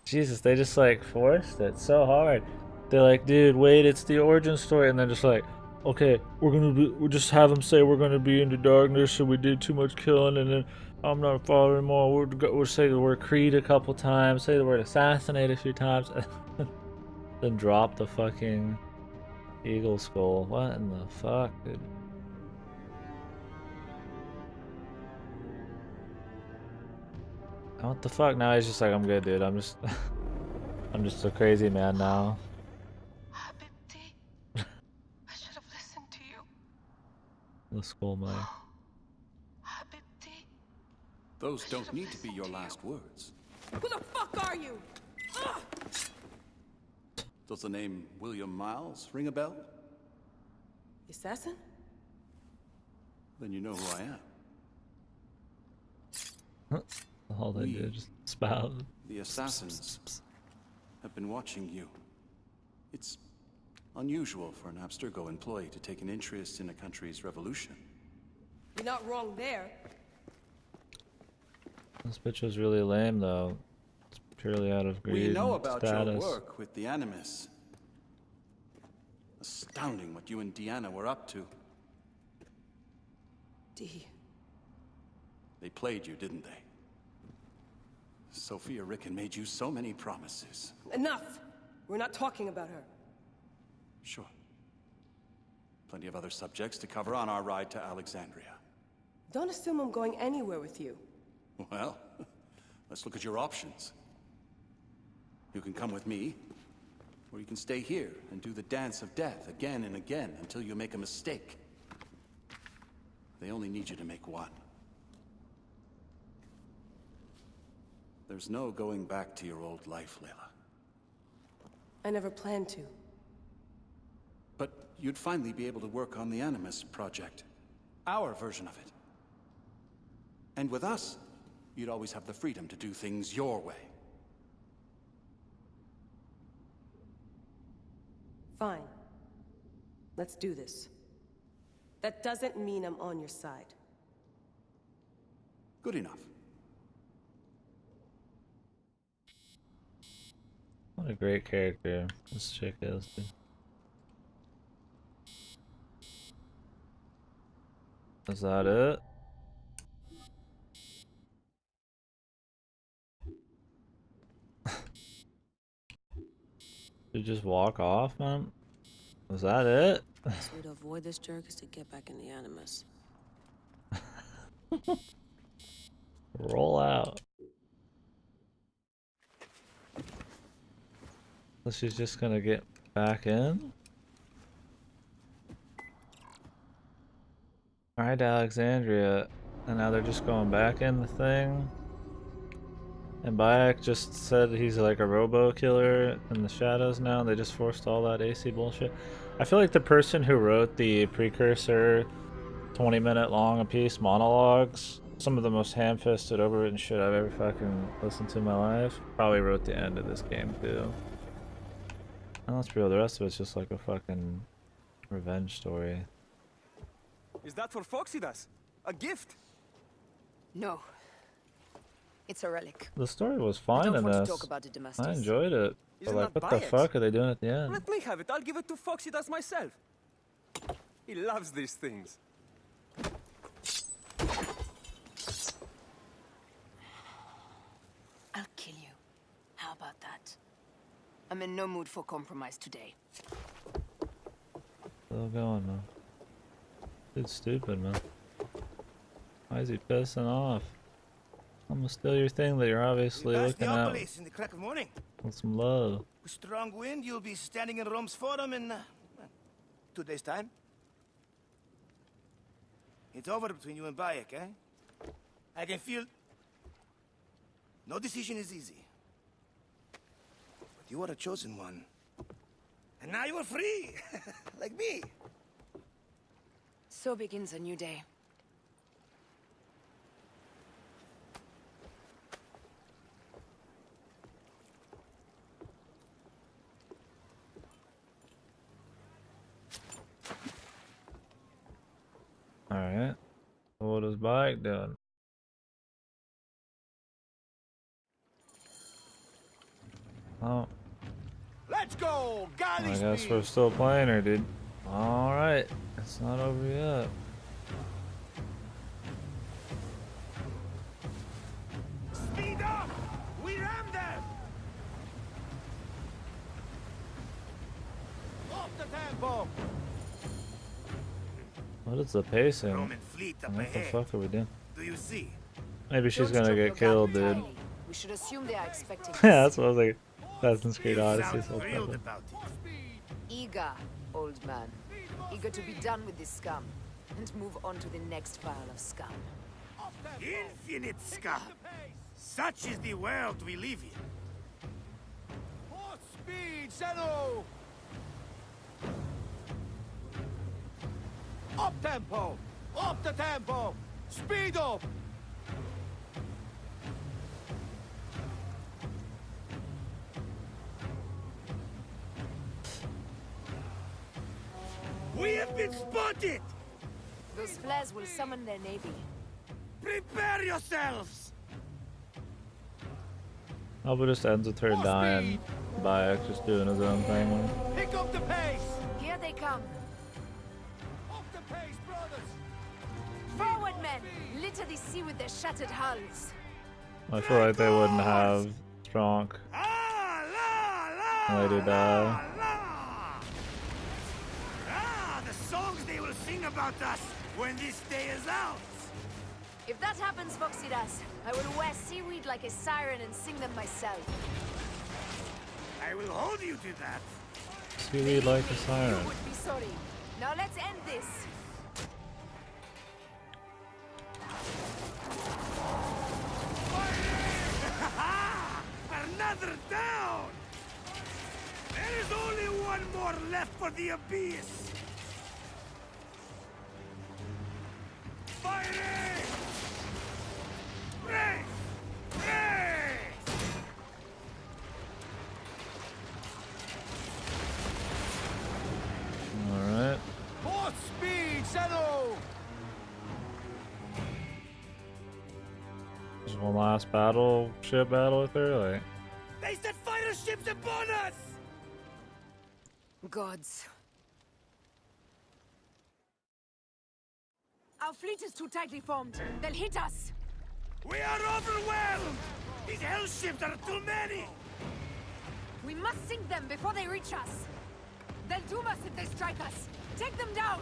Jesus, they just like forced it so hard. They're like, dude, wait, it's the origin story, and then just like, okay, we'll just have them say we're gonna be into darkness, and we did too much killing, and then I'm not following more. We'll say the word Creed a couple times, say the word assassinate a few times, then drop the fucking eagle skull. What in the fuck, dude? What the fuck? Now he's just like, I'm good, dude. I'm just a crazy man now. Habibti, I should have listened to you. The skull mic. Habibti, Those I should don't have need to be listened your to last you. words. Who the fuck are you? Ugh! Does the name William Miles ring a bell? The assassin? Then you know who I am. All they did just spout. The assassins, have been watching you. It's unusual for an Abstergo employee to take an interest in a country's revolution. You're not wrong there. This bitch was really lame though. It's purely out of greed We know and about status. your work with the Animus. Astounding what you and Deanna were up to. D. They played you, didn't they? Sophia Ricken made you so many promises. Enough! We're not talking about her. Sure. Plenty of other subjects to cover on our ride to Alexandria. Don't assume I'm going anywhere with you. Well, let's look at your options. You can come with me, or you can stay here and do the dance of death again and again until you make a mistake. They only need you to make one. There's no going back to your old life, Layla. I never planned to. But you'd finally be able to work on the Animus project. Our version of it. And with us, you'd always have the freedom to do things your way. Fine. Let's do this. That doesn't mean I'm on your side. Good enough. What a great character this chick is, dude. Is that it? You just walk off, man? Was that it? Best way to avoid this jerk is to get back in the Animus. Roll out. So she's just gonna get back in? Alright, Alexandria. And now they're just going back in the thing. And Bayek just said he's like a robo killer in the shadows now. They just forced all that AC bullshit. I feel like the person who wrote the precursor 20-minute long a piece monologues, some of the most ham-fisted overwritten shit I've ever fucking listened to in my life, probably wrote the end of this game too. And let's be real, the rest of it's just like a fucking revenge story. Is that for Foxidas? A gift? No. It's a relic. The story was I fine don't in want to this. talk about the I domestics. enjoyed it. But Isn't like, that what the Bayek's? fuck are they doing at the end? Let me have it. I'll give it to Foxidas myself. He loves these things. I'll kill you. How about that? I'm in no mood for compromise today. Still going, man. Dude's stupid, man. Why is he pissing off? I'm gonna steal your thing that you're obviously looking at in the crack of morning. with some love. With strong wind, you'll be standing in Rome's forum in 2 days' time. It's over between you and Bayek, eh? I can feel. No decision is easy. But you are a chosen one. And now you are free! Like me! So begins a new day. Alright. What is Bike doing? Oh, Let's go! Galley I guess speed! we're still playing her, dude. Alright, it's not over yet. Speed up! We ram them! Off the tempo! What is the pacing? Roman fleet up What the ahead. fuck are we doing? Do you see? Maybe she's Don't gonna drop your get killed, guard dude. entirely. We should assume they are expecting Yeah, us. that's what I was like. Assassin's Creed You Odyssey. sound So thrilled fucking- about it. Eager, old man. Eager to be done with this scum. And move on to the next pile of scum. Infinite scum! Such is the world we live in. Port speed, Zeno! Up tempo! Up the tempo! Speed up! We have been spotted! Those flares will summon their navy. Prepare yourselves! I hope it just ends with her More dying. Bayek just doing his own thing. Pick up the pace! Here they come. Up the pace, brothers! Forward, men! Litter the sea with their shattered hulls. I feel like they wouldn't have Stronk Ah, la, la, Lady die. la. Ah, the songs they will sing about us when this day is out. If that happens, Foxidas, I will wear seaweed like a siren and sing them myself. I will hold you to that. Seaweed like a You siren. would be sorry. Now let's end this. Another down! There is only one more left for the abyss! Fighting! Race! Race! Alright. Port speed, Zeno! Just one last ship battle with her, like. They set fighter ships upon us! Gods. Our fleet is too tightly formed. They'll hit us. We are overwhelmed! These hell ships are too many! We must sink them before they reach us. They'll doom us if they strike us. Take them down!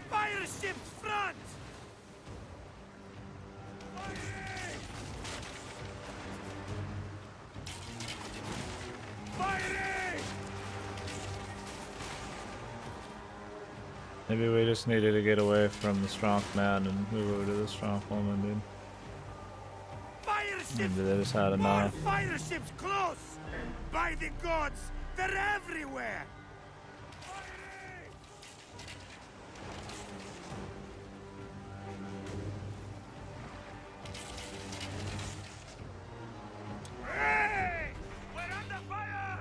Fire ships front! Fighting! Maybe we just needed to get away from the strong man and move over to the strong woman, dude. Fire ships! Maybe they just had More enough. fire ships close! By the gods, they're everywhere! Hey! We're under fire!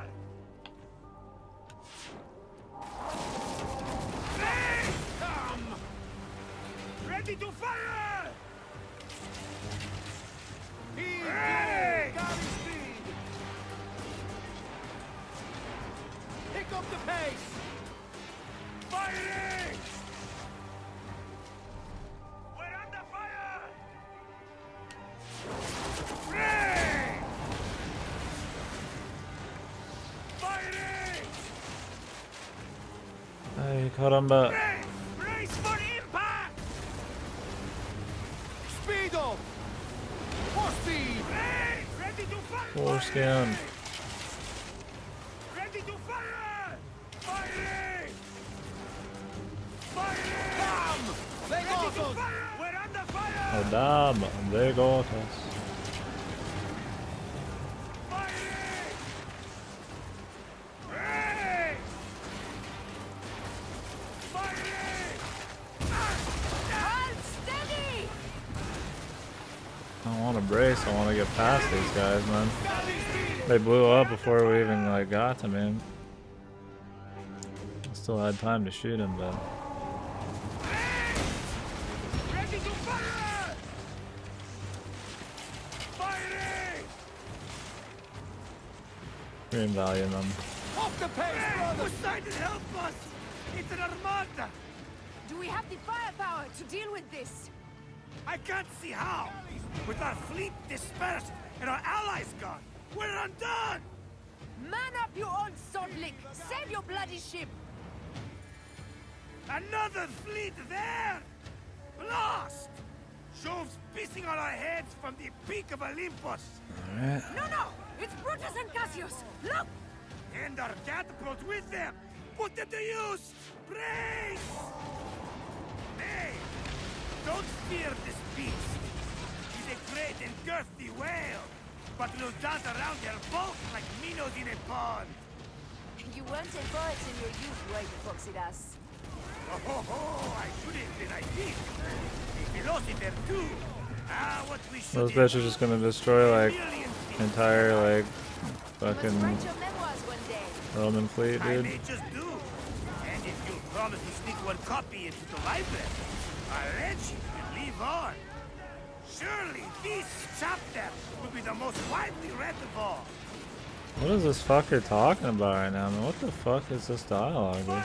Hey! Come! Ready to fire! Hey! Galley speed! Pick up the pace! Firing! We're under fire! Hey! Firing! Hey, caramba. Brace! Brace for impact! Speed up! More speed! Hey! Ready to fire! Foreskin. Ready to fire! Firing! Firing! Bam! Ready to fire! We're under fire! Oh, damn. They got us. Firing! Hey! Firing! Hold steady! I don't want to brace. I want to get past these guys, man. Galley speed! They blew up before we even like got to me. I still had time to shoot him, but Ready to fire! Firing! Scream value in them. Off the pace, brother! Poseidon, help us! It's an armada! Do we have the firepower to deal with this? I can't see how! With our fleet dispersed and our allies gone, we're undone! Man up, you old sodlick! Save your bloody ship! Another fleet there! Blast! Jove's pissing on our heads from the peak of Olympus! Alright. No! It's Brutus and Cassius! Look! And our catapults with them! Put them to use! Brace! Nay! Don't fear this beast! He's a great and girthy whale, but will dance around their bulk like minnows in a pond! You weren't a poet in your youth, were you, Foxidas? Oh, I should have been, I think. A philosopher too. Ah, what we should Those have bitches are just gonna destroy like entire like Must fucking write your memoirs one day. Roman fleet, I dude. may just do. And if you promise to sneak one copy into the library, I'll let you and leave on. Surely this chapter will be the most widely read of all. What is this fucker talking about right now, man? What the fuck is this dialogue, dude?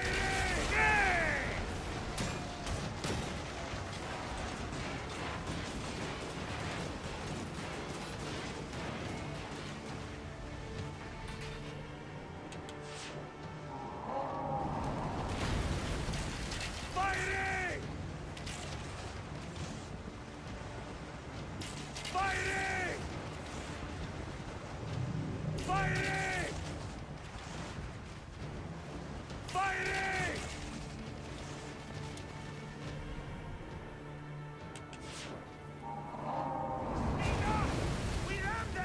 Fighting! Yay! Fighting! Fighting! Fighting! Fighting!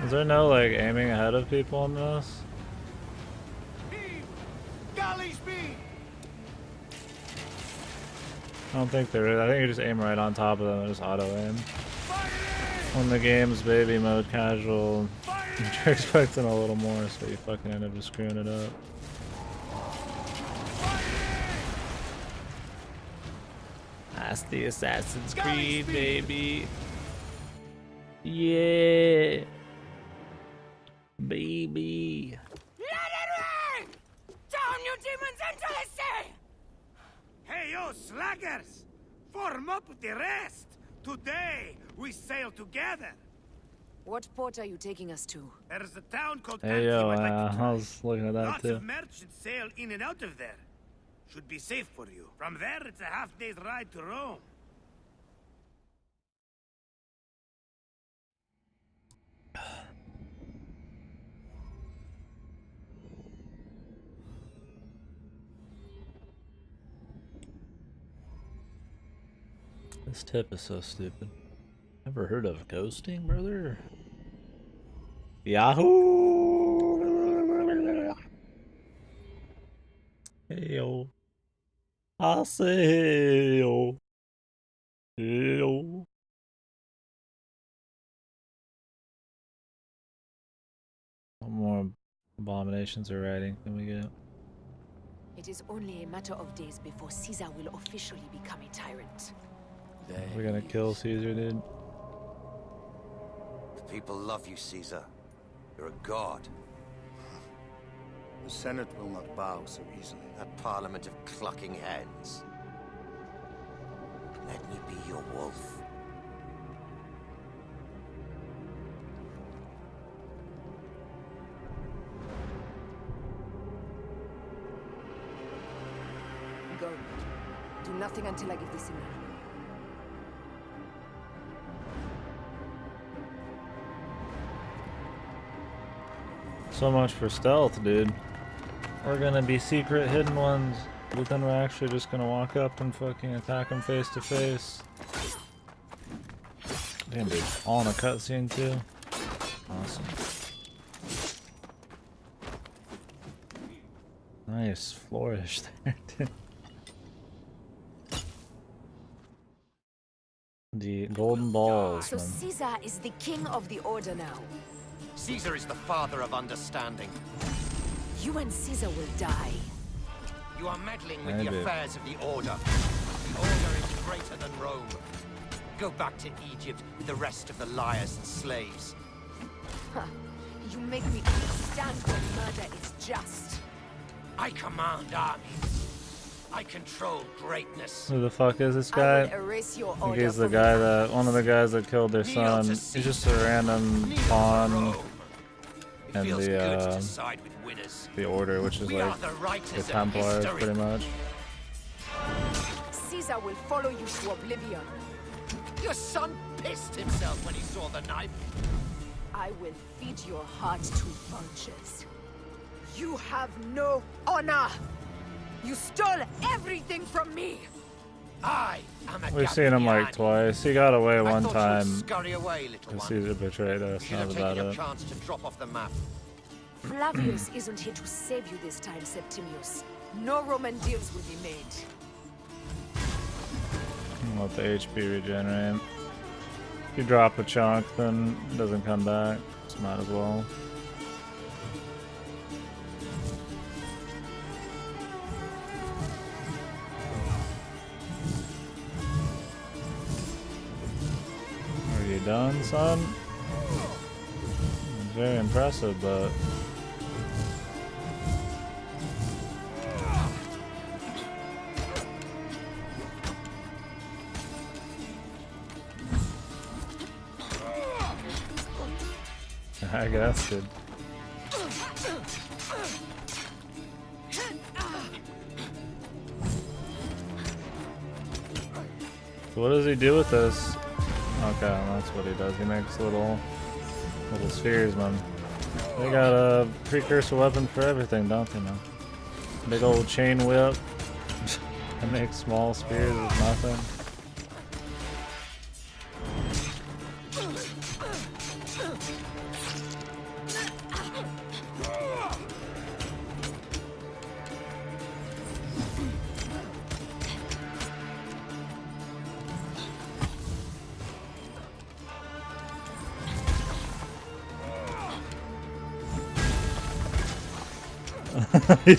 Is there no like aiming ahead of people in this? Galley speed! I don't think there is. I think you just aim right on top of them and just auto aim. On the game's baby mode casual, you're expecting a little more, so you fucking end up just screwing it up. That's the Assassin's Creed, baby. Yeah. Baby. Let it rain! Down, you demons, into the sea! Hey, yo, slackers! Form up with the rest! Today, we sail together! What port are you taking us to? There's a town called Hey yo, Anthem I'd like to try. I was looking at that Lots too. of merchants sail in and out of there. Should be safe for you. From there, it's a half-day's ride to Rome. This tip is so stupid. Ever heard of ghosting, brother? Yahoo! Hey yo. I say hey yo. Hey yo. What more abominations are writing can we get? It is only a matter of days before Caesar will officially become a tyrant. We're gonna kill Caesar, dude. The people love you, Caesar. You're a god. The Senate will not bow so easily. That parliament of clucking hens. Let me be your wolf. Go. Do nothing until I give the signal. So much for stealth, dude. We're gonna be secret hidden ones, but then we're actually just gonna walk up and fucking attack them face to face. Damn, dude. All in a cutscene too. Awesome. Nice flourish there, dude. The golden balls, So man. Caesar is the king of the order now. Caesar is the father of understanding. You and Caesar will die. You are meddling with Maybe. the affairs of the Order. The Order is greater than Rome. Go back to Egypt with the rest of the liars and slaves. You make me understand where murder is just. I command armies. I control greatness. Who the fuck is this I guy? will erase your I think order he's the from guy the that, one of the guys that killed their Kneel son. to He's Caesar. just a random Kneel to pawn Rome. It and feels the, good to side with winners. the order, which is We like are the writers the of Templars, history. pretty much. Caesar will follow you to oblivion. Your son pissed himself when he saw the knife. I will feed your heart to vultures. You have no honor. You stole everything from me. I am a We've seen him like Gabiniani. twice. He got away I one thought you'd time scurry away, little because one. Caesar betrayed us. Should That have was taken about your it. chance to drop off the map. Flavius isn't here to save you this time, Septimius. No Roman deals will be made. Let the HP regenerate. If you drop a chunk, then it doesn't come back. So might as well. Are you done, son? It's very impressive, but I guess, dude. So what does he do with this? Okay, that's what he does. He makes little spheres, man. They got a precursor weapon for everything, don't they, man? Big old chain whip. It makes small spears with nothing.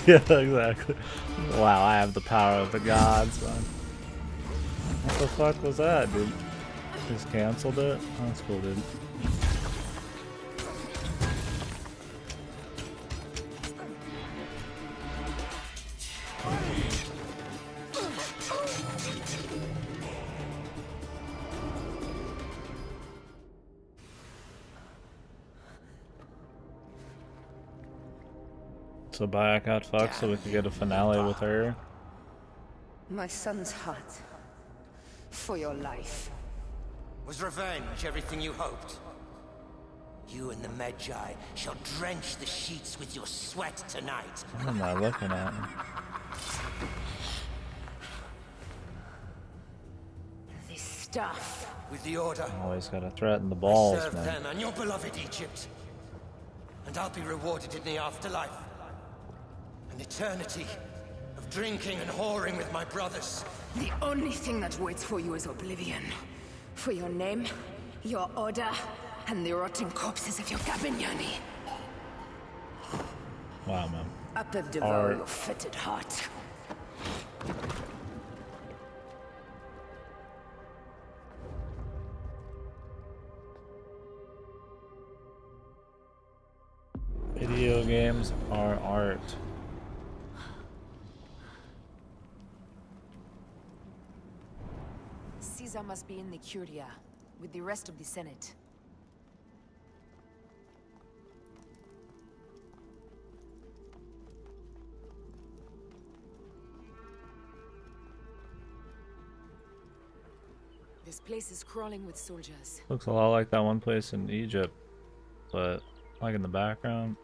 Yeah, exactly. Wow, I have the power of the gods, man. What the fuck was that, dude? Just canceled it? Oh, that's cool, dude. So Bayek got fucked so we could get a finale with her. My son's heart. For your life. Was revenge everything you hoped? You and the Magi shall drench the sheets with your sweat tonight. What am I looking at? This stuff. With the Order, Always gotta threaten the balls, serve man. them and your beloved Egypt. And I'll be rewarded in the afterlife. An eternity of drinking and whoring with my brothers. The only thing that waits for you is oblivion. For your name, your order, and the rotting corpses of your Gabiniani. Wow, man. Up and devour your fetid heart. Video games are art. Caesar must be in the Curia, with the rest of the Senate. This place is crawling with soldiers. Looks a lot like that one place in Egypt, but like in the background.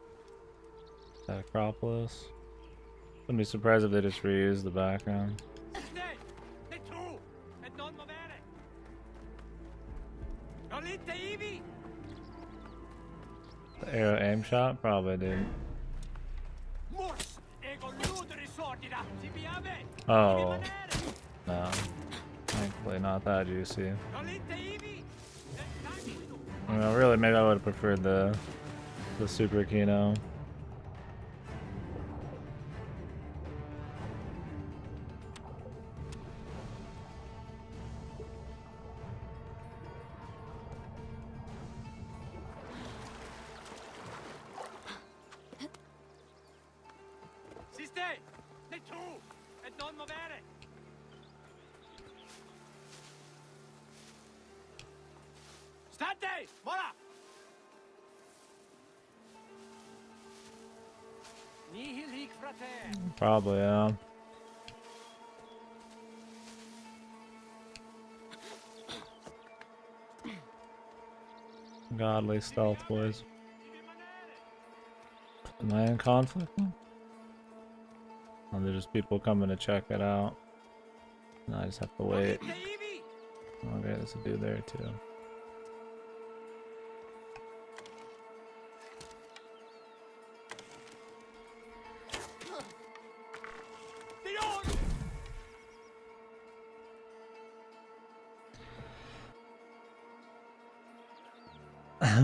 That Acropolis. Wouldn't be surprised if they just reused the background. The arrow aim shot? Probably, dude. Oh. No. Thankfully not that juicy. Well, really, maybe I would have preferred the Super Kino. Probably, yeah. Godly stealth boys. Am I in conflict? Oh, there's just people coming to check it out. No, I just have to wait. Okay, there's a dude there too.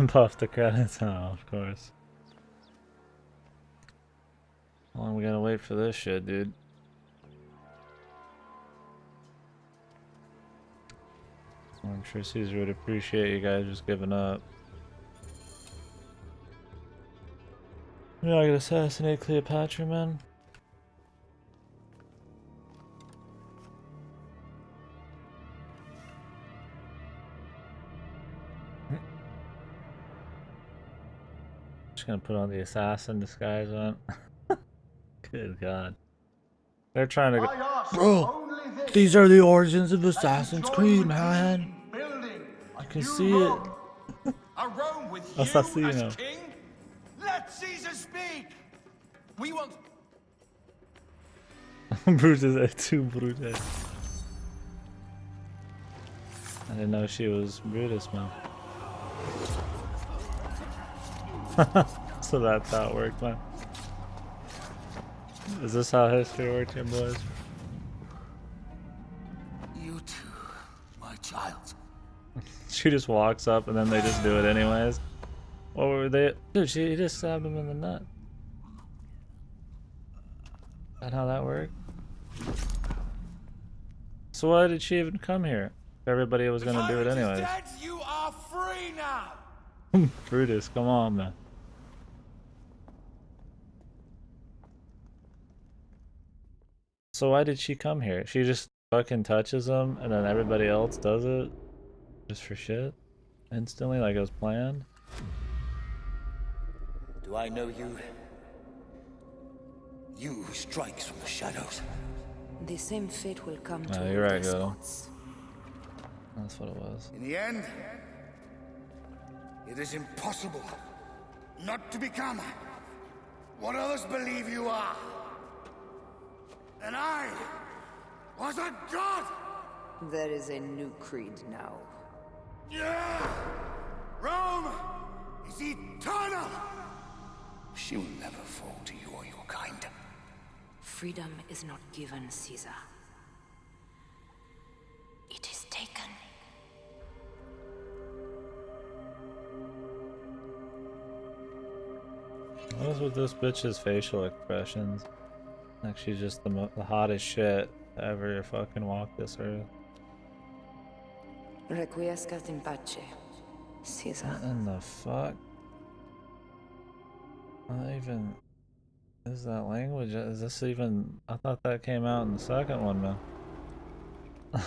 Puff the credits. Oh, of course. How long we gotta wait for this shit, dude? I'm sure Caesar would appreciate you guys just giving up. You're not gonna assassinate Cleopatra, man? Just gonna put on the assassin disguise on. Good God. They're trying to go. Bro, these are the origins of Assassin's Creed, man. I can see it. A Rome with you Assassino. as king? Let Caesar speak! We want... Brutus, too Brutus. I didn't know she was Brutus, man. So that's how it worked, man. Is this how history works, here, boys? You too, my child. She just walks up and then they just do it anyways. What were they? Dude, he just stabbed him in the nut. Is that how that worked? So why did she even come here? If everybody was gonna do it anyways. Dead, you are free now. Brutus, come on, man. So why did she come here? She just fucking touches him and then everybody else does it? Just for shit? Instantly, like it was planned? Do I know you? You who strikes from the shadows. The same fate will come to Oh, all you're right, Goto. despots. That's what it was. In the end, it is impossible not to become what others believe you are. And I was a god! There is a new creed now. Yeah! Rome is eternal! She will never fall to you or your kind. Freedom is not given, Caesar. It is taken. What is with this bitch's facial expressions? Like she's just the hottest shit to ever fucking walk this earth. Requiescat in pace, Caesar. What in the fuck? Not even... Is that language? Is this even... I thought that came out in the second one, man. I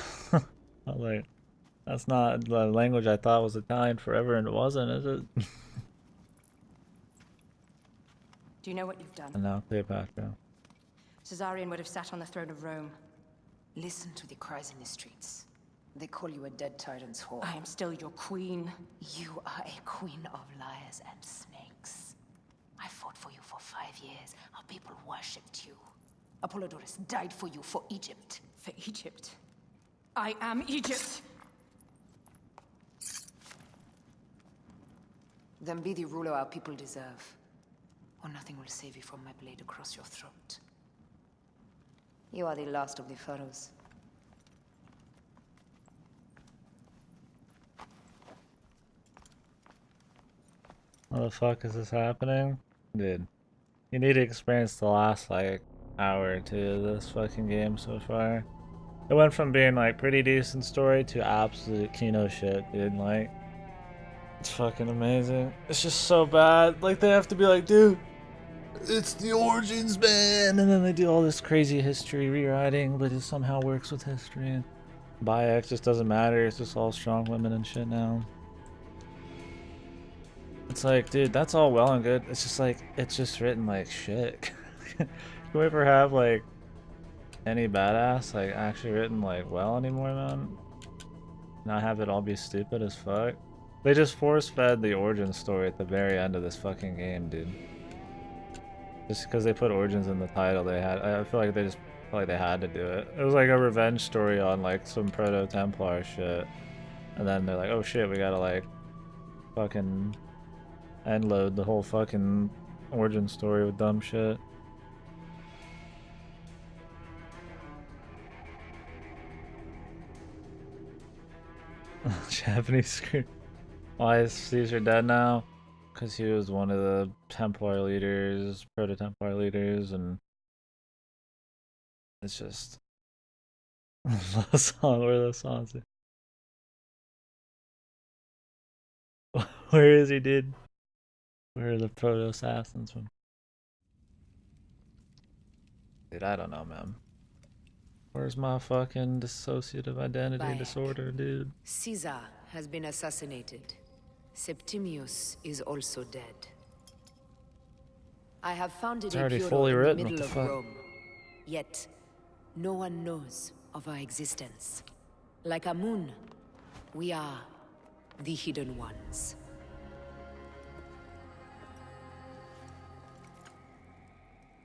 was like, that's not the language I thought was Italian forever, and it wasn't, is it? Do you know what you've done? And now Cleopatra. Caesarion would have sat on the throne of Rome. Listen to the cries in the streets. They call you a dead tyrant's whore. I am still your queen. You are a queen of liars and snakes. I fought for you for 5 years. Our people worshipped you. Apollodorus died for you for Egypt. For Egypt. I am Egypt! Then be the ruler our people deserve. Or nothing will save you from my blade across your throat. You are the last of the pharaohs. How the fuck is this happening? Dude, you need to experience the last, like, hour or two of this fucking game so far. It went from being, like, pretty decent story to absolute Kino shit, dude. Like, it's fucking amazing. It's just so bad. Like, they have to be like, dude, it's the origins, man! And then they do all this crazy history rewriting, but it somehow works with history. And Bayek just doesn't matter. It's just all strong women and shit now. It's like, dude, that's all well and good. It's just like, it's just written like shit. Can we ever have like any badass like actually written like well anymore, man? Not have it all be stupid as fuck. They just force-fed the origin story at the very end of this fucking game, dude. Just because they put origins in the title, they had. I feel like they just felt like they had to do it. It was like a revenge story on like some proto-Templar shit, and then they're like, "Oh shit, we gotta like fucking end load the whole fucking origin story with dumb shit." Japanese scream. Why is Caesar dead now? Because he was one of the Templar leaders, proto-Templar leaders, and it's just song. Where are those songs? Where is he, dude? Where are the proto-assassins from? Dude, I don't know, man. Where's my fucking dissociative identity disorder, dude? Caesar has been assassinated. Septimius is also dead. I have founded It's a already bureau fully in written, the what middle the of fuck? Rome. Yet, no one knows of our existence. Like Amun, we are the Hidden Ones.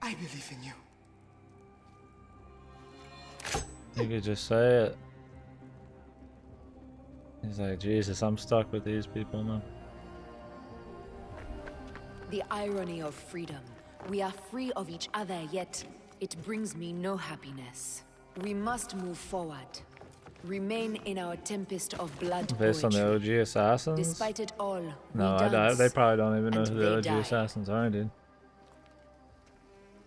I believe in you. You could just say it. He's like, Jesus, I'm stuck with these people, man. The irony of freedom. We are free of each other, yet it brings me no happiness. We must move forward. Remain in our tempest of blood Based on the poetry. OG assassins? Despite it all, No, we dance, they probably don't even know and who they the OG die. assassins are, dude.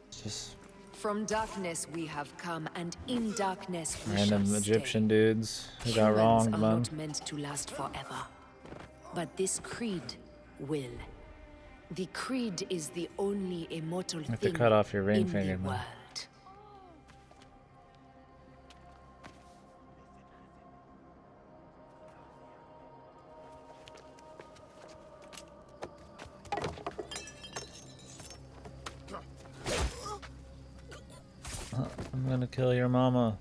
It's just From darkness we have come, and in darkness we random shall Egyptian stay. dudes who got Humans wronged, are man. not meant to last forever. But this creed will. The creed is the only immortal You have to thing cut off your ring in finger, the man. world. I'm gonna kill your mama.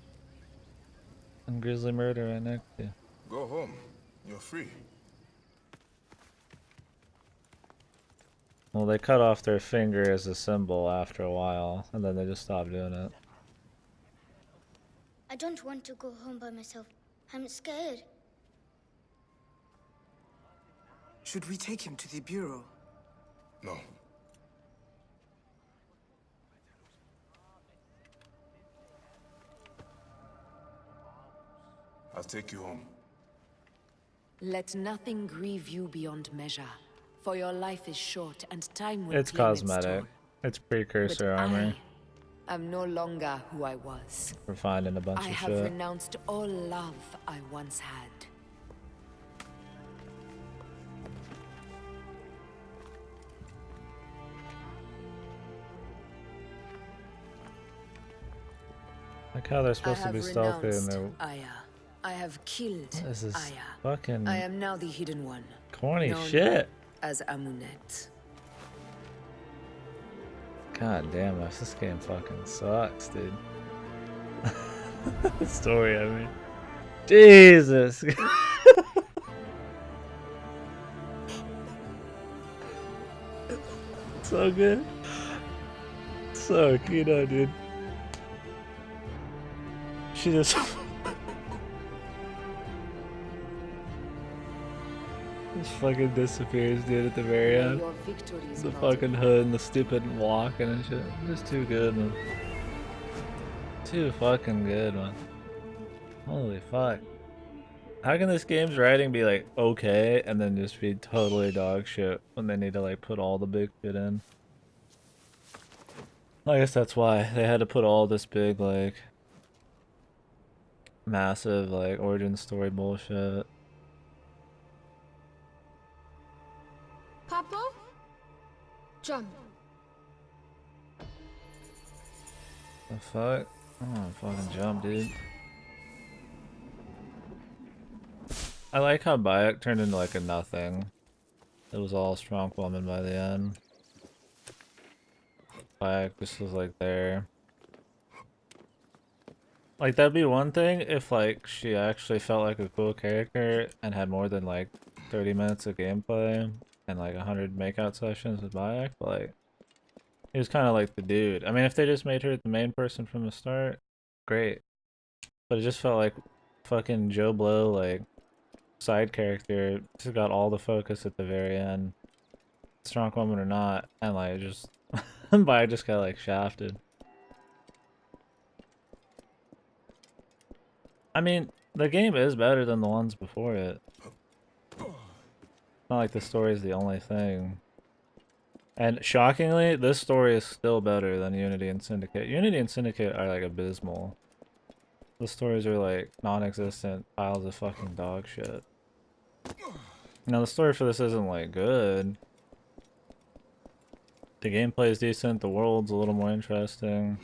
And Grizzly Murder right next to you. Go home. You're free. Well, they cut off their finger as a symbol after a while, and then they just stopped doing it. I don't want to go home by myself. I'm scared. Should we take him to the bureau? No. I'll take you home. Let nothing grieve you beyond measure, for your life is short and time will It's claim cosmetic. its It's precursor toll. But armor. I am no longer who I was. We're finding a bunch I of have shit. renounced all love I once had. Like how they're supposed to I be have stealthy and renounced they're Aya. I have killed This is Aya. fucking I am now the Hidden One. corny known shit. As Amunet. God damn, this game fucking sucks, dude. The story, I mean. Jesus! So good. So Kino, dude. She just just fucking disappears, dude, at the very end. Your victories The not fucking hood and the stupid walking and shit. Just too good, man. Too fucking good, man. Holy fuck. How can this game's writing be like okay and then just be totally dog shit when they need to like put all the big shit in? I guess that's why they had to put all this big like massive like origin story bullshit. Papa? Jump. The fuck? I don't wanna fucking jump, dude. I like how Bayek turned into like a nothing. It was all strong woman by the end. Bayek just was like there. Like that'd be one thing if like she actually felt like a cool character and had more than like 30 minutes of gameplay and like 100 makeout sessions with Bayek, but like he was kind of like the dude. I mean, if they just made her the main person from the start, great. But it just felt like fucking Joe Blow, like side character, just got all the focus at the very end, strong woman or not, and like just Bayek just got like shafted. I mean, the game is better than the ones before it. It's not like the story is the only thing. And shockingly, this story is still better than Unity and Syndicate. Unity and Syndicate are like abysmal. The stories are like non-existent piles of fucking dog shit. Now the story for this isn't like good. The gameplay is decent, the world's a little more interesting.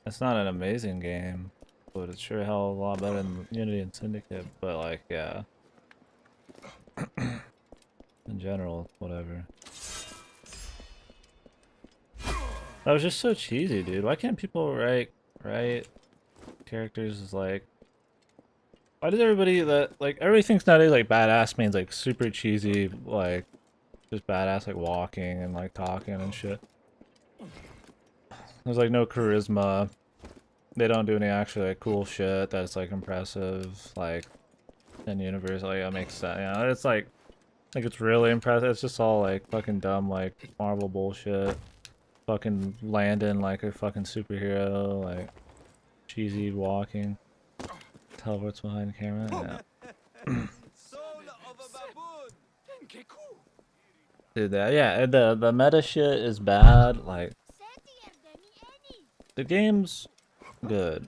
It's not an amazing game, but it's sure hell a lot better than Unity and Syndicate, but like, yeah. In general, whatever. That was just so cheesy, dude. Why can't people write characters as like... Why does everybody that, like, everybody thinks nowadays like badass means like super cheesy, like, just badass, like walking and like talking and shit. There's like no charisma. They don't do any actually like cool shit that's like impressive, like in universe. Like that makes sense. You know, it's like it's really impressive. It's just all like fucking dumb, like Marvel bullshit. Fucking Landon like a fucking superhero, like cheesy walking. Teleports behind the camera. Yeah. Dude, that yeah, the meta shit is bad. Like the game's good.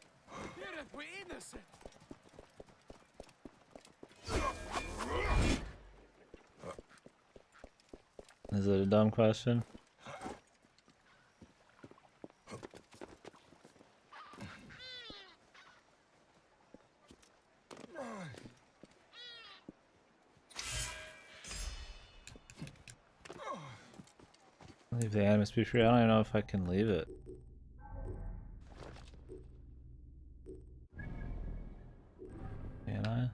Is it a dumb question? Leave the animus be free. I don't even know if I can leave it. Can I?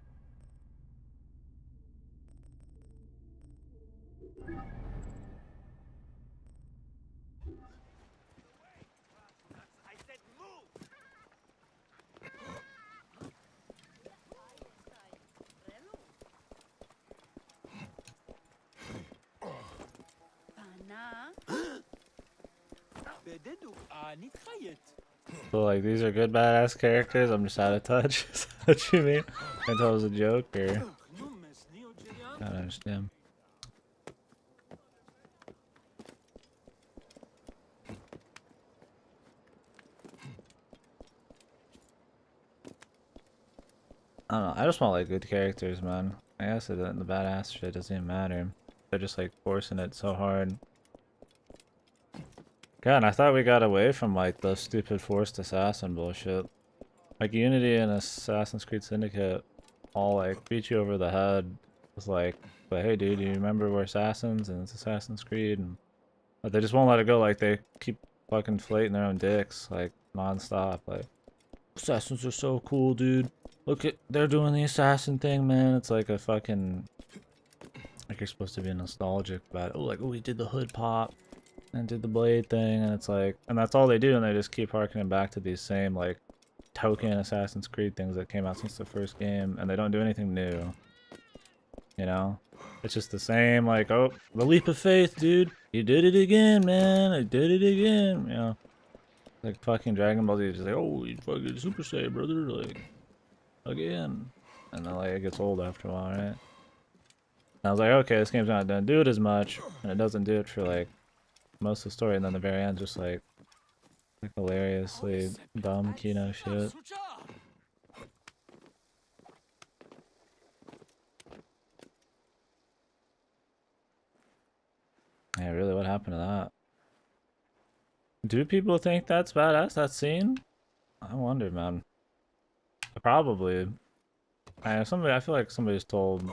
So like these are good badass characters, I'm just out of touch. Is that what you mean? I thought it was a joke or I don't understand. I don't know, I just want like good characters, man. I guess the badass shit doesn't even matter. They're just like forcing it so hard. God, and I thought we got away from like the stupid forced assassin bullshit. Like Unity and Assassin's Creed Syndicate all like beat you over the head with like, but hey dude, you remember we're assassins and it's Assassin's Creed, and but they just won't let it go. Like they keep fucking flating their own dicks like non-stop. Like assassins are so cool, dude. Look at they're doing the assassin thing, man. It's like a fucking like you're supposed to be nostalgic about it. Oh, like oh, we did the hood pop and did the blade thing, and it's like, and that's all they do, and they just keep harkening back to these same like token Assassin's Creed things that came out since the first game, and they don't do anything new. You know, it's just the same like, oh, the leap of faith, dude. You did it again, man. I did it again. You know, like fucking Dragon Ball Z, just like, oh, you fucking Super Saiyan, brother, like again, and then like it gets old after a while, right? And I was like, okay, this game's not gonna do it as much, and it doesn't do it for like most of the story, and then the very end just like hilariously dumb Kino shit. Yeah, really, what happened to that? Do people think that's badass, that scene? I wonder, man. Probably. I feel like somebody's told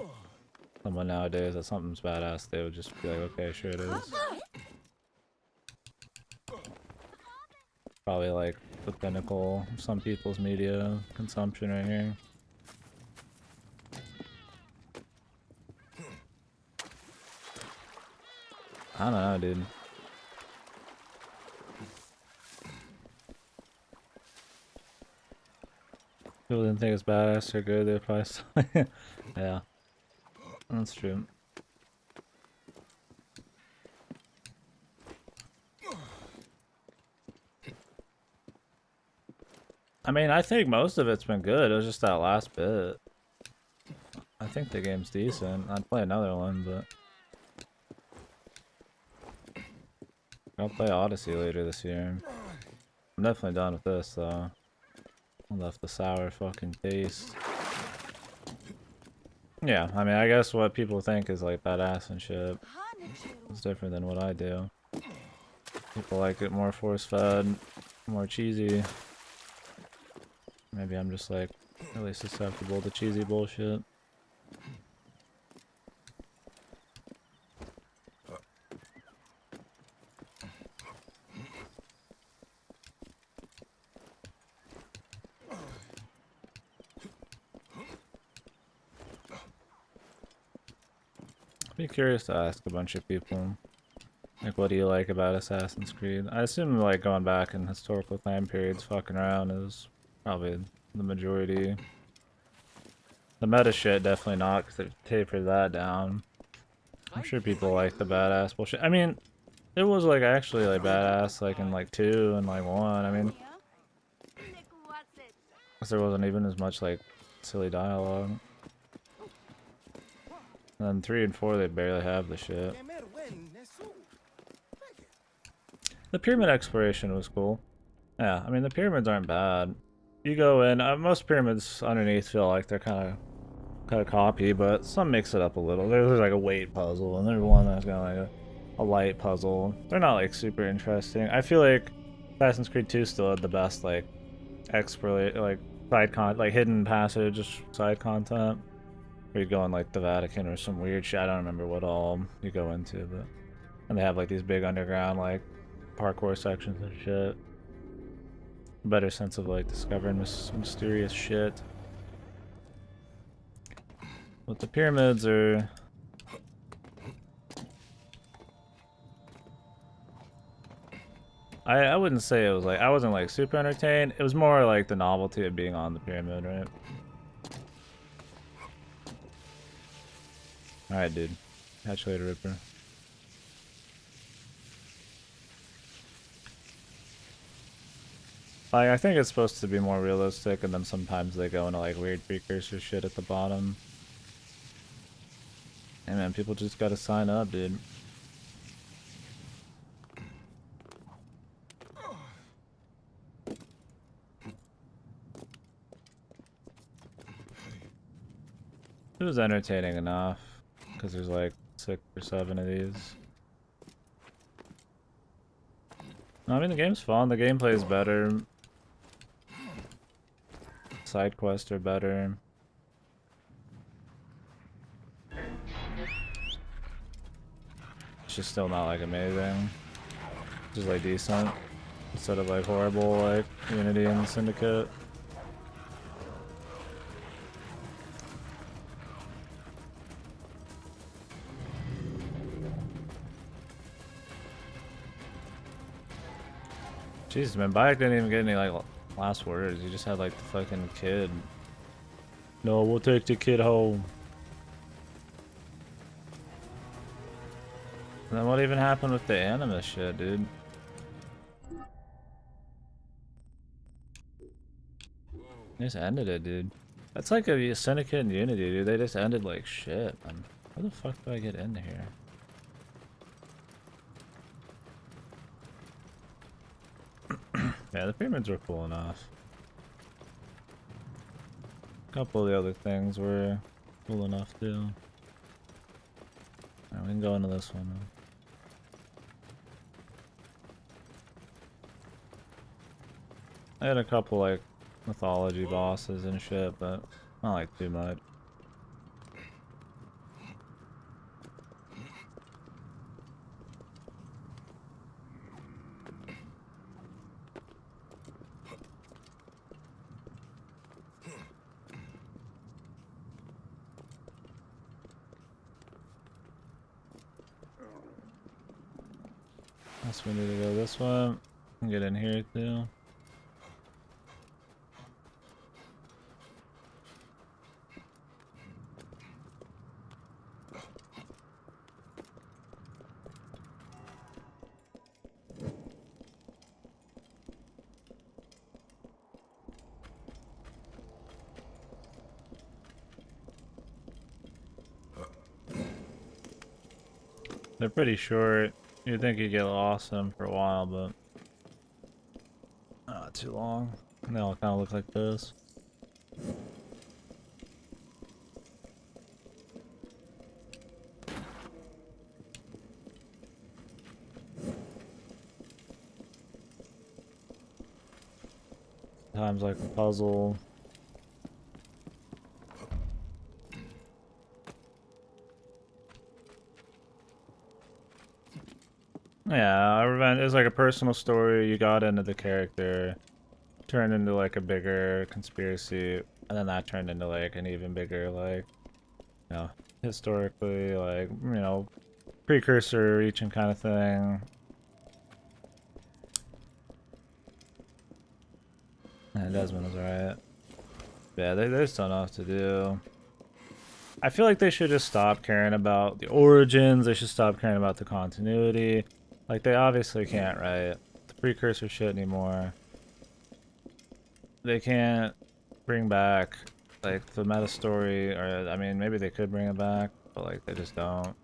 someone nowadays that something's badass, they would just be like, okay, sure it is. Probably like the pinnacle of some people's media consumption right here. I don't know, dude. People didn't think it's badass or good, they're probably still yeah. That's true. I mean, I think most of it's been good. It was just that last bit. I think the game's decent. I'd play another one, but I'll play Odyssey later this year. I'm definitely done with this, though. I left the sour fucking taste. Yeah, I mean, I guess what people think is like badass and shit is different than what I do. People like it more force-fed, more cheesy. Maybe I'm just like really susceptible to cheesy bullshit. I'd be curious to ask a bunch of people, like, what do you like about Assassin's Creed? I assume like going back in historical time periods, fucking around is probably the majority. The meta shit definitely not, because they tapered that down. I'm sure people like the badass bullshit. I mean, it was like actually like badass like in like 2 and like 1. I mean, because there wasn't even as much like silly dialogue. And then 3 and 4 they barely have the shit. The pyramid exploration was cool. Yeah, I mean the pyramids aren't bad. You go in, most pyramids underneath feel like they're kind of copy, but some mix it up a little. There's like a weight puzzle, and there's one that's got like a light puzzle. They're not like super interesting. I feel like Assassin's Creed 2 still had the best like explore like like hidden passage side content. Where you go in like the Vatican or some weird shit. I don't remember what all you go into, but and they have like these big underground like parkour sections and shit. Better sense of like discovering mysterious shit. But the pyramids are I wouldn't say it was like I wasn't like super entertained. It was more like the novelty of being on the pyramid, right? Alright, dude. Catch you later, Ripper. Like, I think it's supposed to be more realistic, and then sometimes they go into like weird precursor shit at the bottom. Hey man, people just gotta sign up, dude. It was entertaining enough, because there's like 6 or 7 of these. No, I mean, the game's fun, the gameplay is better. Side quests are better. It's just still not like amazing. Just like decent. Instead of like horrible like Unity and Syndicate. Jesus, man, Bayek didn't even get any like last words. He just had like the fucking kid. No, we'll take the kid home. And then what even happened with the Animus shit, dude? They just ended it, dude. That's like a Syndicate and Unity, dude. They just ended like shit, man. How the fuck do I get in here? Yeah, the pyramids were cool enough. A couple of the other things were cool enough too. Alright, we can go into this one now. I had a couple like mythology bosses and shit, but not like too much. Guess we need to go this one and get in here too. They're pretty short. You'd think you'd get lost in them for a while, but not too long. They all kind of look like this. Times like a puzzle. Yeah, Revenge is like a personal story. You got into the character, turned into like a bigger conspiracy, and then that turned into like an even bigger, like, you know, historically, like, you know, precursor reaching kind of thing. And Desmond was alright. Yeah, they still enough to do. I feel like they should just stop caring about the origins. They should stop caring about the continuity. Like, they obviously can't write the precursor shit anymore. They can't bring back, like, the meta story, or, I mean, maybe they could bring it back, but, like, they just don't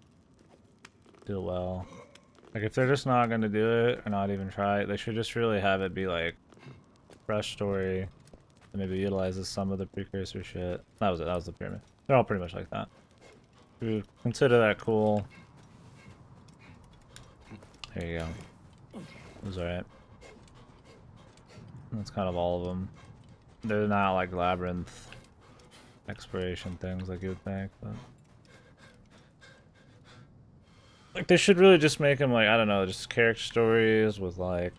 do well. Like, if they're just not gonna do it, or not even try it, they should just really have it be, like, fresh story, and maybe utilizes some of the precursor shit. That was it, that was the pyramid. They're all pretty much like that. We consider that cool. There you go. It was alright. That's kind of all of them. They're not like labyrinth exploration things like you would think, but like they should really just make them like, I don't know, just character stories with like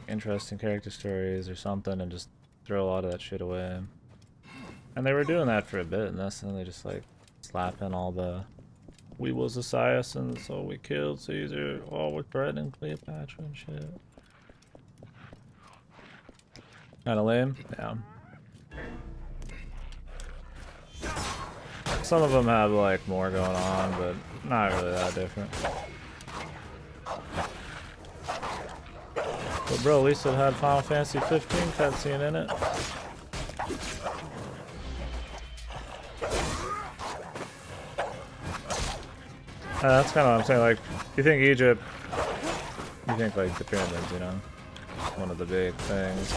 interesting character stories or something, and just throw a lot of that shit away. And they were doing that for a bit, and then they just like slap in all the we was assassins, so we killed Caesar, oh we're threatening Cleopatra and shit. Kinda lame? Yeah. Some of them have like more going on, but not really that different. But bro, at least it had Final Fantasy 15 cutscene in it. That's kind of what I'm saying, like, you think Egypt, you think like the pyramids, you know? One of the big things.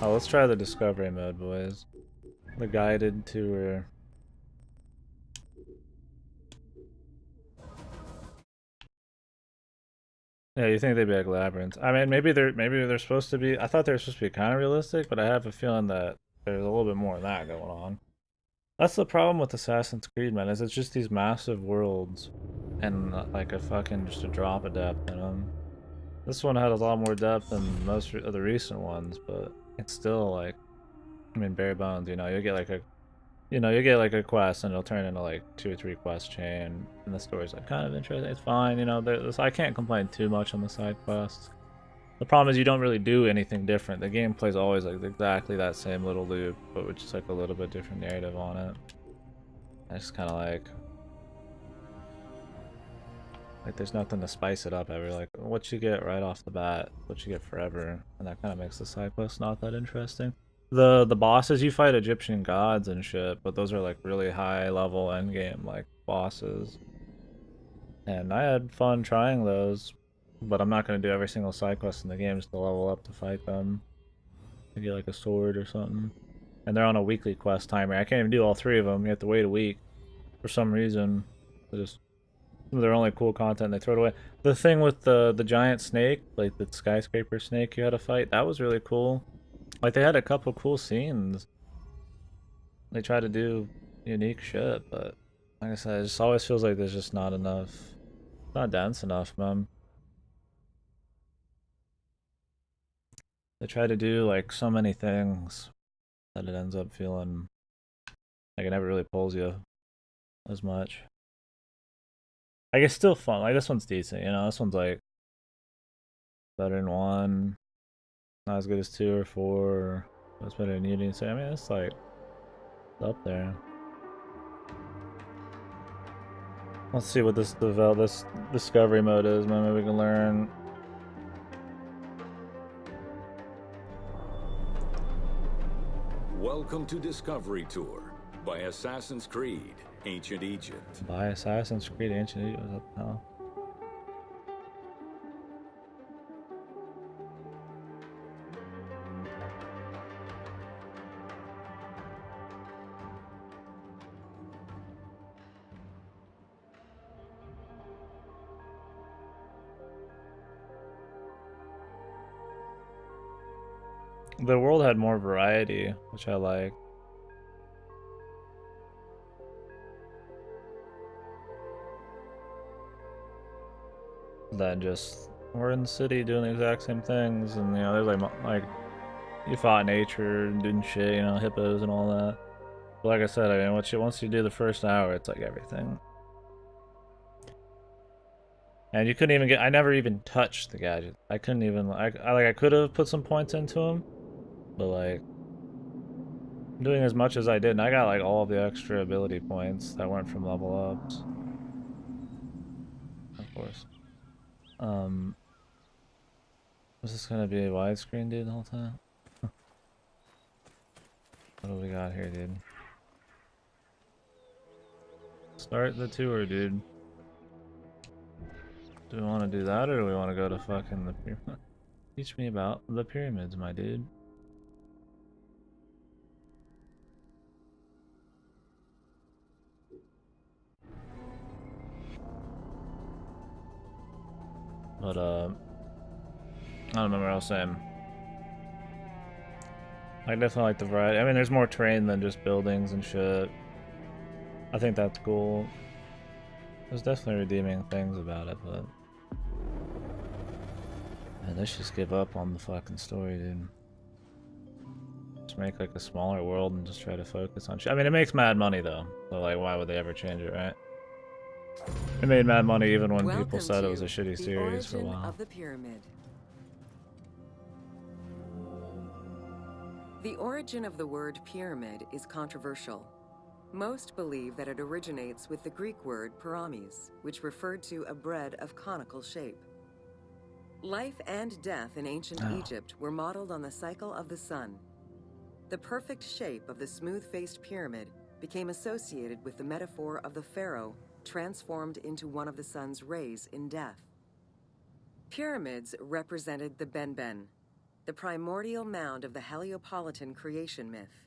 Oh, let's try the discovery mode, boys. The guided tour. Yeah, you think they'd be like labyrinths. I mean, maybe they're supposed to be. I thought they were supposed to be kind of realistic, but I have a feeling that there's a little bit more than that going on. That's the problem with Assassin's Creed, man, is it's just these massive worlds and like a fucking just a drop of depth in them. This one had a lot more depth than most of the recent ones, but it's still like, I mean, bare bones, you know, you get like a quest and it'll turn into like 2 or 3 quest chain, and the story's like kind of interesting. It's fine, you know, I can't complain too much on the side quests. The problem is you don't really do anything different. The gameplay's always like exactly that same little loop, but with just like a little bit different narrative on it. It's just kind of like there's nothing to spice it up ever. Like what you get right off the bat, what you get forever, and that kind of makes the side quests not that interesting. The bosses, you fight Egyptian gods and shit, but those are like really high level endgame like bosses. And I had fun trying those, but I'm not going to do every single side quest in the game just to level up to fight them. To get like a sword or something. And they're on a weekly quest timer. I can't even do all 3 of them. You have to wait a week. For some reason, some of their only cool content, they throw it away. The thing with the giant snake, like the skyscraper snake you had to fight, that was really cool. Like they had a couple cool scenes. They try to do unique shit, but like I said, it just always feels like there's just not enough. Not dense enough, man. They try to do like so many things that it ends up feeling like it never really pulls you as much. Like, it's still fun. Like, this one's decent, you know? This one's, like, better than 1. Not as good as 2 or 4. But it's better than Unity. So, I mean, it's, like, up there. Let's see what this discovery mode is. Maybe we can learn. Welcome to Discovery Tour by Assassin's Creed, Ancient Egypt. By Assassin's Creed, Ancient Egypt. What the hell? The world had more variety, which I like. Than just we're in the city doing the exact same things, and you know, there's like you fought nature and doing shit, you know, hippos and all that. But like I said, I mean, once you do the first hour, it's like everything. And you couldn't even get. I never even touched the gadget. I couldn't even. I could have put some points into him, but like doing as much as I did, and I got like all of the extra ability points that weren't from level ups. Of course. Was this gonna be a widescreen, dude, the whole time? What do we got here, dude? Start the tour, dude. Do we want to do that, or do we want to go to fucking the pyramid? Teach me about the pyramids, my dude. But, I don't remember what I was saying. I definitely like the variety. I mean, there's more terrain than just buildings and shit. I think that's cool. There's definitely redeeming things about it, but... Man, let's just give up on the fucking story, dude. Just make, like, a smaller world and just try to focus on shit. I mean, it makes mad money, though. So, like, why would they ever change it, right? It made mad money even when people said it was a shitty series for a while. Of the pyramid. The origin of the word pyramid is controversial. Most believe that it originates with the Greek word pyramis, which referred to a bread of conical shape. Life and death in ancient Egypt were modeled on the cycle of the sun. The perfect shape of the smooth-faced pyramid became associated with the metaphor of the pharaoh transformed into one of the sun's rays in death. Pyramids represented the Benben, the primordial mound of the Heliopolitan creation myth.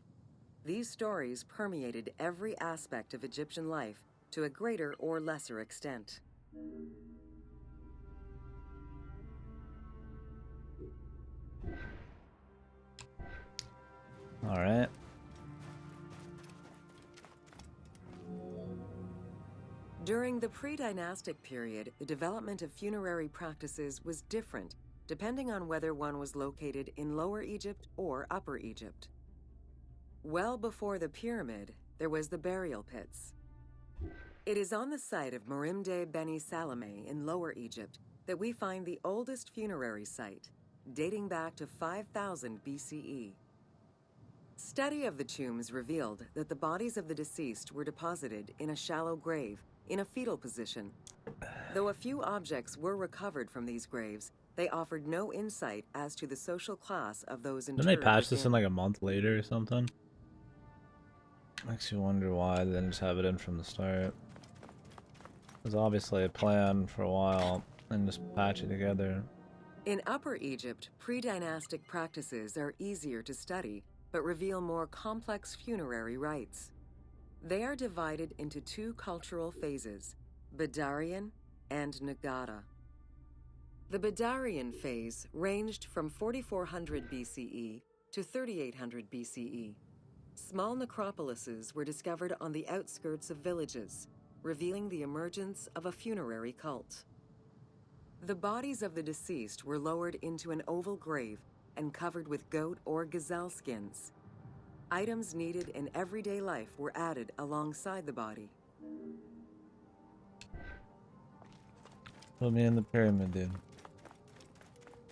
These stories permeated every aspect of Egyptian life to a greater or lesser extent. All right. During the pre-dynastic period, the development of funerary practices was different, depending on whether one was located in Lower Egypt or Upper Egypt. Well before the pyramid, there was the burial pits. It is on the site of Merimde Beni Salome in Lower Egypt that we find the oldest funerary site, dating back to 5000 BCE. Study of the tombs revealed that the bodies of the deceased were deposited in a shallow grave, in a fetal position. Though a few objects were recovered from these graves, they offered no insight as to the social class of those interred. Didn't they patch this in like a month later or something? Makes you wonder why they didn't just have it in from the start. There's obviously a plan for a while and just patch it together. In Upper Egypt, pre-dynastic practices are easier to study, but reveal more complex funerary rites. They are divided into two cultural phases, Badarian and Nagata. The Badarian phase ranged from 4400 BCE to 3800 BCE. Small necropolises were discovered on the outskirts of villages, revealing the emergence of a funerary cult. The bodies of the deceased were lowered into an oval grave and covered with goat or gazelle skins. Items needed in everyday life were added alongside the body. Put me in the pyramid, dude.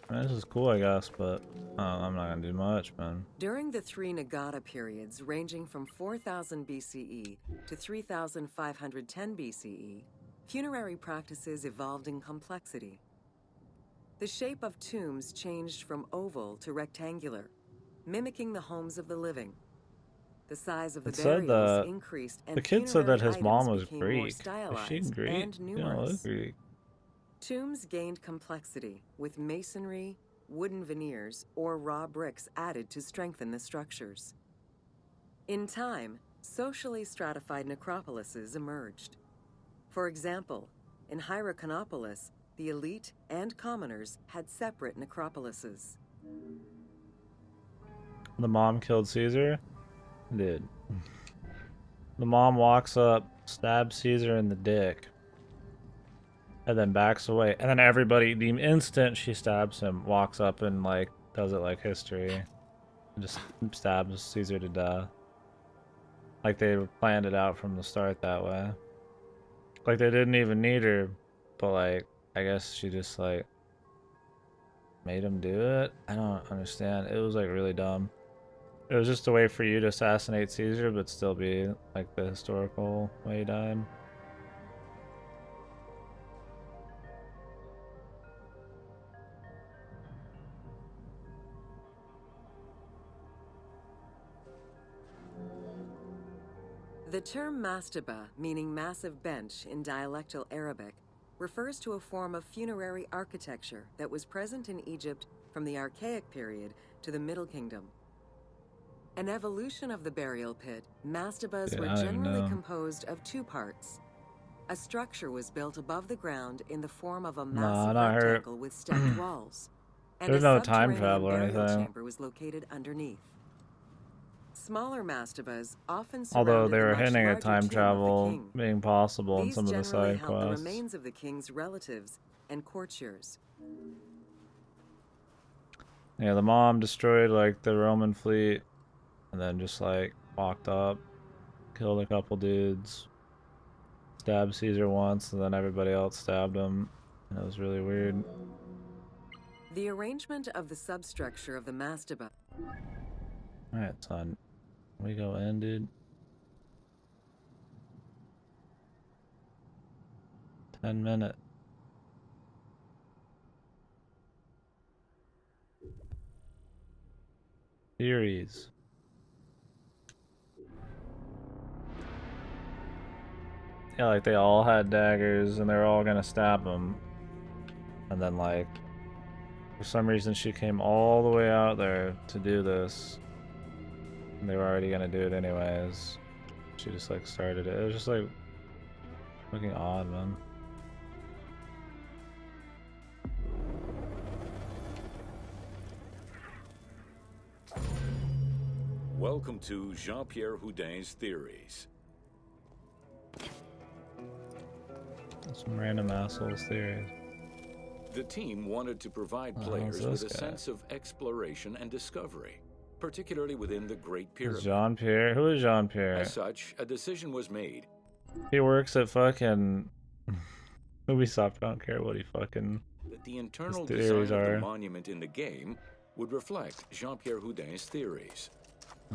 Man, this is cool, I guess, but I'm not gonna do much, man. During the three Nagata periods, ranging from 4000 BCE to 3510 BCE, funerary practices evolved in complexity. The shape of tombs changed from oval to rectangular, mimicking the homes of the living. The size of the It said burials that increased, and the kid said that funerary his mom items was became more Greek. Is she stylized Greek? and You don't numerous. look Greek. Tombs gained complexity, with masonry, wooden veneers, or raw bricks added to strengthen the structures. In time, socially stratified necropolises emerged. For example, in Hyrcanopolis, the elite and commoners had separate necropolises. The mom killed Caesar? Dude. The mom walks up, stabs Caesar in the dick, and then backs away. And then everybody, the instant she stabs him, walks up and, like, does it like history. And just stabs Caesar to death. Like they planned it out from the start that way. Like they didn't even need her, but, like, I guess she just, like, made him do it? I don't understand. It was, like, really dumb. It was just a way for you to assassinate Caesar, but still be, like, the historical way he died. The term mastaba, meaning massive bench in dialectal Arabic, refers to a form of funerary architecture that was present in Egypt from the Archaic period to the Middle Kingdom. An evolution of the burial pit, mastabas were generally composed of two parts. A structure was built above the ground in the form of a massive rectangle with stepped walls, and There's a no time subterranean travel or burial anything. chamber was located underneath. Smaller mastabas often Although surrounded they the were much hinting at larger time tomb of the travel king. being possible in These some of the generally side held the quests. remains of the king's relatives and courtiers. Yeah, the mom destroyed, like, the Roman fleet, and then just, like, walked up, killed a couple dudes, stabbed Caesar once, and then everybody else stabbed him. And it was really weird. The arrangement of the substructure of the mastaba. Alright, son. We go in, dude. 10 minutes. Theories. Yeah, like they all had daggers and they were all gonna stab him. And then, like, for some reason she came all the way out there to do this. And they were already gonna do it anyways. She just, like, started it. It was just, like, looking odd, man. Welcome to Jean-Pierre Houdin's Theories. Some random assholes theories. The team wanted to provide players with a sense of exploration and discovery, particularly within the Great Pyramid. Jean-Pierre? Who is Jean-Pierre? As such, a decision was made. He works at fucking Ubisoft. I don't care what he fucking... That the internal his design theories of the are. monument in the game would reflect Jean-Pierre Houdin's theories.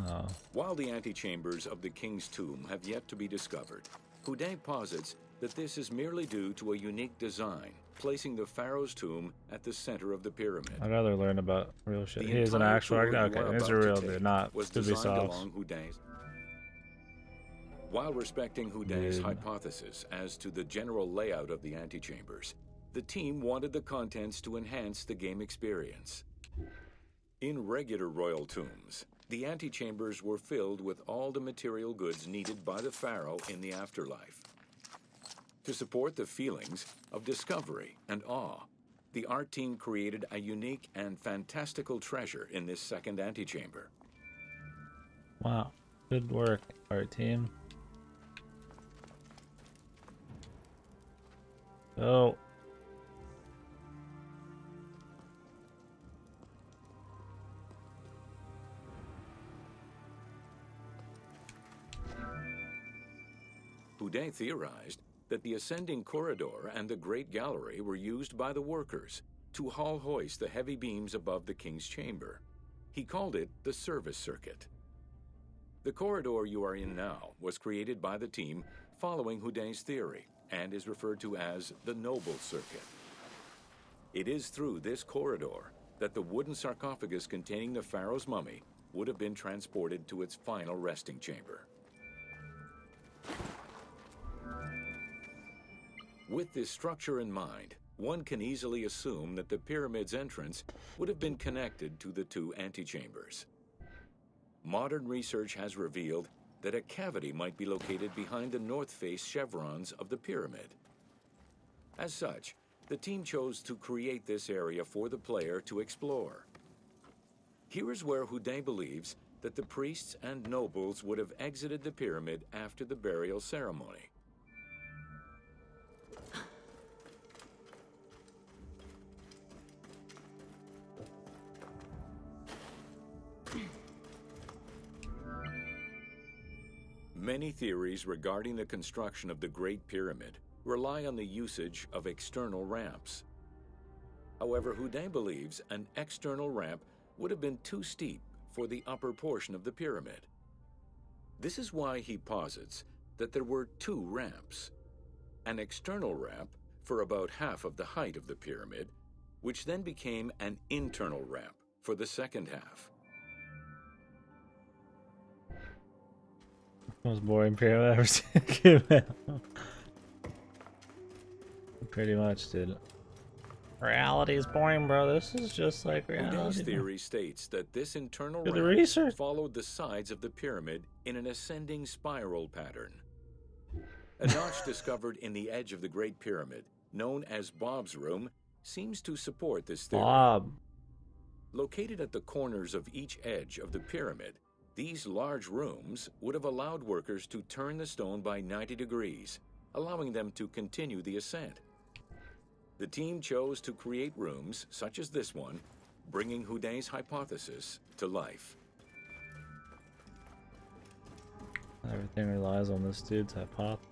Oh. While the antechambers of the king's tomb have yet to be discovered, Houdin posits that this is merely due to a unique design, placing the pharaoh's tomb at the center of the pyramid. I'd rather learn about real shit. The He is an entire actual... tour you Okay, are he's a about to real take dude, not was designed Ubisoft. along Houdin's. While respecting Houdin's hypothesis as to the general layout of the antechambers, the team wanted the contents to enhance the game experience. In regular royal tombs, the antechambers were filled with all the material goods needed by the pharaoh in the afterlife. To support the feelings of discovery and awe, the art team created a unique and fantastical treasure in this second antechamber. Wow. Good work, art team. Oh. Houdin theorized that the ascending corridor and the Great Gallery were used by the workers to haul hoist the heavy beams above the king's chamber. He called it the service circuit. The corridor you are in now was created by the team following Houdin's theory and is referred to as the Noble Circuit. It is through this corridor that the wooden sarcophagus containing the pharaoh's mummy would have been transported to its final resting chamber. With this structure in mind, one can easily assume that the pyramid's entrance would have been connected to the two antechambers. Modern research has revealed that a cavity might be located behind the north face chevrons of the pyramid. As such, the team chose to create this area for the player to explore. Here is where Houdin believes that the priests and nobles would have exited the pyramid after the burial ceremony. Many theories regarding the construction of the Great Pyramid rely on the usage of external ramps. However, Houdin believes an external ramp would have been too steep for the upper portion of the pyramid. This is why he posits that there were two ramps. An external ramp for about half of the height of the pyramid, which then became an internal ramp for the second half. Most boring pyramid I've ever seen. Pretty much, dude. Reality is boring, bro. This is just like reality. Houdin's theory states that this internal Do the ramp research. followed the sides of the pyramid in an ascending spiral pattern. A notch discovered in the edge of the Great Pyramid, known as Bob's Room, seems to support this theory. Bob. Located at the corners of each edge of the pyramid, these large rooms would have allowed workers to turn the stone by 90 degrees, allowing them to continue the ascent. The team chose to create rooms such as this one, bringing Houdin's hypothesis to life. Everything relies on this dude's hypothesis.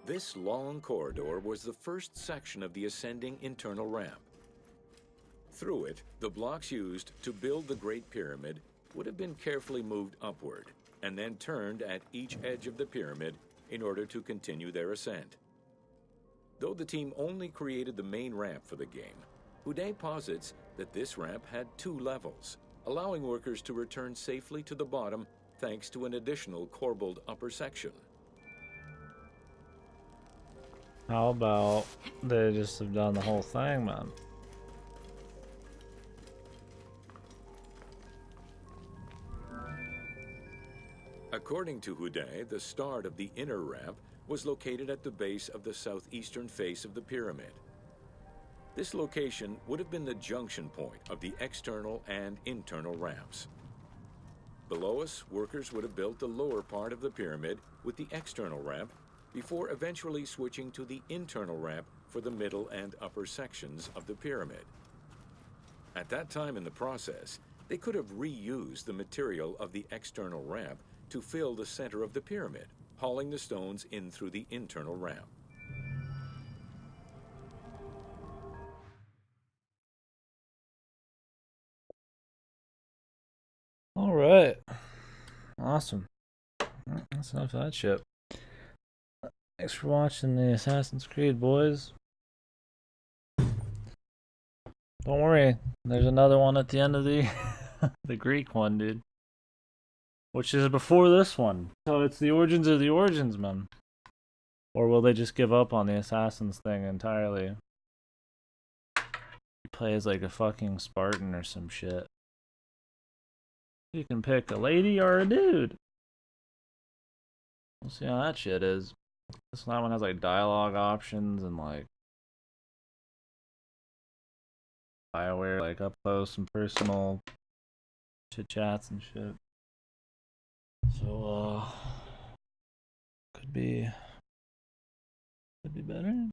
This long corridor was the first section of the ascending internal ramp. Through it, the blocks used to build the Great Pyramid would have been carefully moved upward and then turned at each edge of the pyramid in order to continue their ascent. Though the team only created the main ramp for the game, Houdin posits that this ramp had two levels, allowing workers to return safely to the bottom thanks to an additional corbelled upper section. How about they just have done the whole thing, man? According to Houdin, the start of the inner ramp was located at the base of the southeastern face of the pyramid. This location would have been the junction point of the external and internal ramps. Below us, workers would have built the lower part of the pyramid with the external ramp before eventually switching to the internal ramp for the middle and upper sections of the pyramid. At that time in the process, they could have reused the material of the external ramp to fill the center of the pyramid, hauling the stones in through the internal ramp. All right. Awesome. That's enough of that shit. Thanks for watching the Assassin's Creed, boys. Don't worry, there's another one at the end of the the Greek one, dude. Which is before this one. So it's the origins of the origins, man. Or will they just give up on the Assassins thing entirely? He plays like a fucking Spartan or some shit. You can pick a lady or a dude. We'll see how that shit is. This one has like dialogue options and like BioWare, like up close and personal chit chats and shit. So could be better.